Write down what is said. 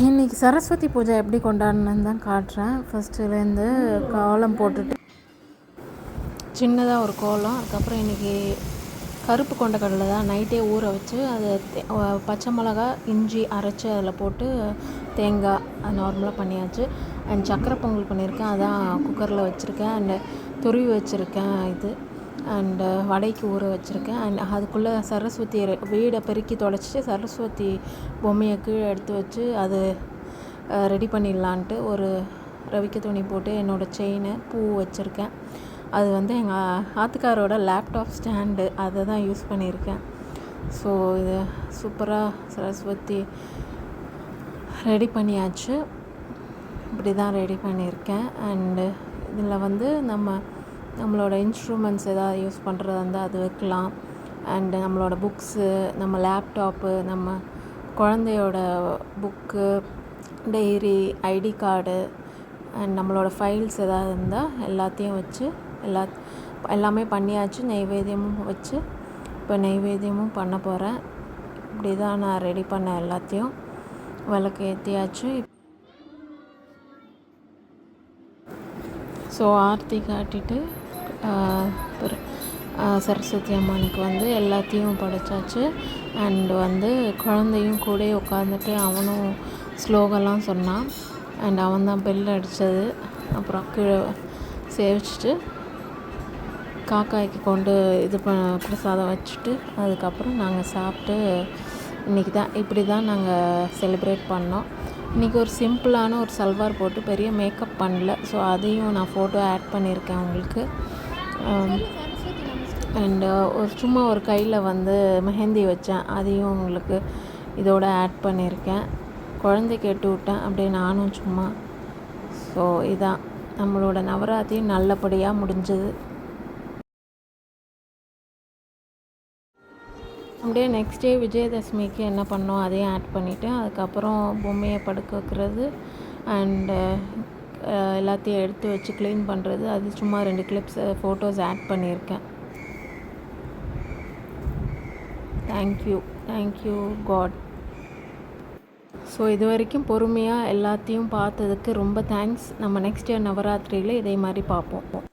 இன்றைக்கி சரஸ்வதி பூஜை எப்படி கொண்டாடினு தான் காட்டுறேன். ஃபஸ்ட்டுலேருந்து கோலம் போட்டுட்டு சின்னதாக ஒரு கோலம். அதுக்கப்புறம் இன்றைக்கி கருப்பு கொண்ட கடலை தான் நைட்டே ஊற வச்சு அது பச்சை மிளகா இஞ்சி அரைச்சி அதில் போட்டு தேங்காய் நார்மலாக பண்ணியாச்சு. அண்ட் சக்கரை பொங்கல் பண்ணியிருக்கேன், அதான் குக்கரில் வச்சுருக்கேன். அண்டு துருவி வச்சுருக்கேன் இது. அண்டு வடைக்கு ஊற வச்சுருக்கேன். அண்ட் அதுக்குள்ளே சரஸ்வதி வீடை பெருக்கி தொடச்சிட்டு சரஸ்வதி பொம்மையை கீழே எடுத்து வச்சு அது ரெடி பண்ணிடலான்ட்டு ஒரு ரவிக்க துணி போட்டு என்னோடய செயின் பூ வச்சுருக்கேன். அது வந்து எங்கள் ஆத்துக்காரோட லேப்டாப் ஸ்டாண்டு, அதை தான் யூஸ் பண்ணியிருக்கேன். ஸோ இது சூப்பராக சரஸ்வதி ரெடி பண்ணியாச்சு. இப்படி தான் ரெடி பண்ணியிருக்கேன். அண்டு இதில் வந்து நம்மளோட இன்ஸ்ட்ருமெண்ட்ஸ் எதாவது யூஸ் பண்ணுறதா இருந்தால் அது வைக்கலாம். அண்டு நம்மளோட புக்ஸு, நம்ம லேப்டாப்பு, நம்ம குழந்தையோட book, diary, ID card and நம்மளோட ஃபைல்ஸ் எதாவது இருந்தால் எல்லாத்தையும் வச்சு எல்லாமே பண்ணியாச்சு. நெய்வேத்தியமும் வச்சு இப்போ நெய்வேத்தியமும் பண்ண போகிறேன். இப்படி தான் நான் ரெடி பண்ண எல்லாத்தையும் விளக்கு ஏற்றியாச்சு. ஸோ ஆர்த்தி காட்டிட்டு சரஸ்வதி அம்மனுக்கு வந்து எல்லாத்தையும் படைச்சாச்சு. அண்டு வந்து குழந்தையும் கூட உட்காந்துட்டு அவனும் ஸ்லோகம்லாம் சொன்னான். அண்ட் அவன் தான் பெல் அடித்தது. அப்புறம் கீழே சேவிச்சிட்டு காக்காய்க்கு கொண்டு பிரசாதம் வச்சுட்டு அதுக்கப்புறம் நாங்கள் சாப்பிட்டு இன்றைக்கி தான் இப்படி தான் நாங்கள் செலிப்ரேட் பண்ணோம். இன்றைக்கி ஒரு சிம்பிளான ஒரு சல்வார் போட்டு பெரிய மேக்கப் பண்ணல. ஸோ அதையும் நான் ஃபோட்டோ ஆட் பண்ணியிருக்கேன் உங்களுக்கு. அண்டு சும்மா ஒரு கையில் வந்து மெஹந்தி வச்சேன், அதையும் உங்களுக்கு இதோட ஆட் பண்ணியிருக்கேன். குழந்தை கேட்டு விட்டேன், அப்படியே நானும் சும்மா. ஸோ இதான் நம்மளோட நவராத்திரி நல்லபடியாக முடிஞ்சது. அப்படியே நெக்ஸ்ட் டே விஜயதசமிக்கு என்ன பண்ணோம் அதையும் ஆட் பண்ணிவிட்டு அதுக்கப்புறம் பொம்மையை படுக்க வைக்கிறது அண்டு எல்லாத்தையும் எடுத்து வச்சு க்ளீன் பண்ணுறது, அது சும்மா 2 கிளிப்ஸ் ஃபோட்டோஸ் ஆட் பண்ணியிருக்கேன். Thank you God. ஸோ இது வரைக்கும் பொறுமையாக எல்லாத்தையும் பார்த்ததுக்கு ரொம்ப தேங்க்ஸ். நம்ம நெக்ஸ்ட் இயர் நவராத்திரியில் இதே மாதிரி பார்ப்போம்.